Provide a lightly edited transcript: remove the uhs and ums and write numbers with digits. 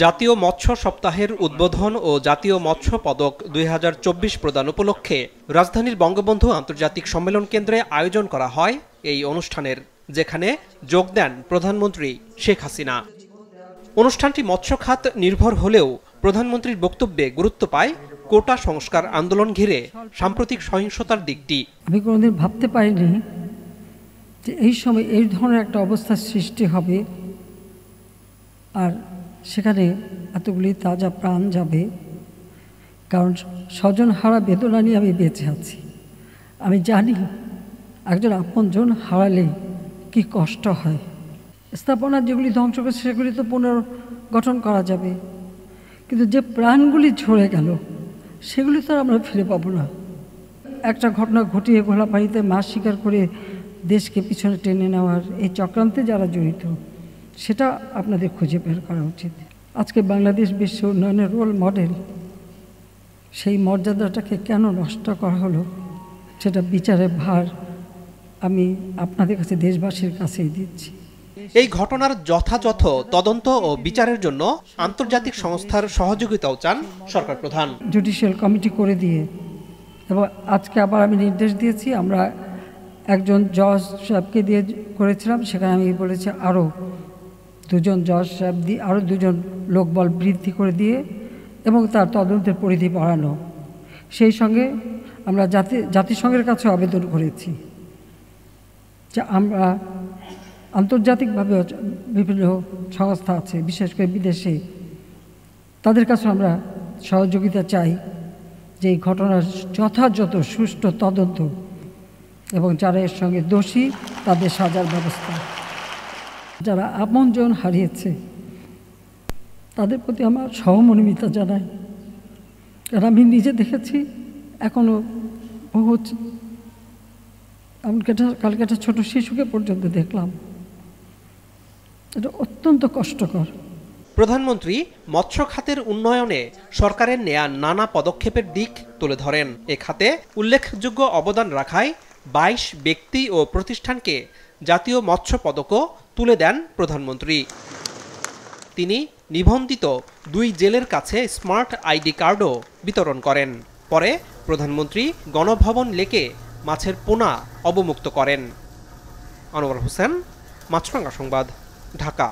জাতীয় মৎস্য সপ্তাহের উদ্বোধন ও জাতীয় মৎস্য পদক 2024 প্রদান উপলক্ষে রাজধানীর বঙ্গবন্ধু আন্তর্জাতিক সম্মেলন কেন্দ্রে আয়োজন করা হয় এই অনুষ্ঠানের, যেখানে যোগ দেন প্রধানমন্ত্রী শেখ হাসিনা। অনুষ্ঠানটি মৎস্য খাত নির্ভর হলেও প্রধানমন্ত্রীর বক্তব্যে গুরুত্ব পায় কোটা সংস্কার আন্দোলন ঘিরে সাম্প্রতিক সহিংসতার দিকটি। আমি কোনোদিন ভাবতে পারিনি যে এই সময় এই ধরনের একটা অবস্থার সৃষ্টি হবে, আর সেখানে এতগুলি তাজা প্রাণ যাবে। কারণ স্বজন হারা বেদনা নিয়ে আমি বেঁচে আছি। আমি জানি একজন আপনজন হারালে কি কষ্ট হয়। স্থাপনা যেগুলি ধ্বংস করছে সেগুলি তো পুনর্গঠন করা যাবে, কিন্তু যে প্রাণগুলি ঝরে গেল সেগুলি তো আমরা ফিরে পাবো না। একটা ঘটনা ঘটিয়ে ঘোলাপানিতে মাছ শিকার করে দেশকে পিছনে টেনে নেওয়ার এই চক্রান্তে যারা জড়িত, সেটা আপনাদের খুঁজে বের করা উচিত। আজকে বাংলাদেশ বিশ্ব উন্নয়নের রোল মডেল, সেই মর্যাদাটাকে কেন নষ্ট করা হলো, সেটা বিচারের ভার আমি আপনাদের কাছে, দেশবাসীর কাছেই দিচ্ছি। এই ঘটনার যথাযথ তদন্ত ও বিচারের জন্য আন্তর্জাতিক সংস্থার সহযোগিতাও চান সরকার প্রধান। জুডিশিয়াল কমিটি করে দিয়ে, এবং আজকে আবার আমি নির্দেশ দিয়েছি, আমরা একজন জজ সাহেবকে দিয়ে করেছিলাম, সেখানে আমি বলেছি আরও দুজন জজ সাহেব দিয়ে, আরও দুজন লোকবল বৃদ্ধি করে দিয়ে এবং তার তদন্তের পরিধি বাড়ানো। সেই সঙ্গে আমরা জাতিসংঘের কাছে আবেদন করেছি যে আমরা আন্তর্জাতিকভাবে বিভিন্ন সংস্থা আছে, বিশেষ করে বিদেশে, তাদের কাছে আমরা সহযোগিতা চাই যে এই ঘটনার যথাযথ সুষ্ঠু তদন্ত এবং যারা এর সঙ্গে দোষী তাদের সাজার ব্যবস্থা। যারা আপনজন হারিয়েছে তাদের প্রতি আমার সহমর্মিতা জানাই, কারণ আমি নিজে দেখেছি। এখনও বহু, এমনকি কালকে একটা ছোট শিশুকে পর্যন্ত দেখলাম। এটা অত্যন্ত কষ্টকর। প্রধানমন্ত্রী মৎস্য খাতের উন্নয়নে সরকারের নেয়া নানা পদক্ষেপের দিক তুলে ধরেন। এ খাতে উল্লেখযোগ্য অবদান রাখায় 22 ব্যক্তি ও প্রতিষ্ঠানকে জাতীয় মৎস্য পদকও তুলে দেন প্রধানমন্ত্রী। তিনি নিবন্ধিত 2 জেলের কাছে স্মার্ট আইডি কার্ডও বিতরণ করেন। পরে প্রধানমন্ত্রী গণভবন লেকে মাছের পোনা অবমুক্ত করেন। আনোয়ার হোসেন, মাছরাঙা সংবাদ, ঢাকা।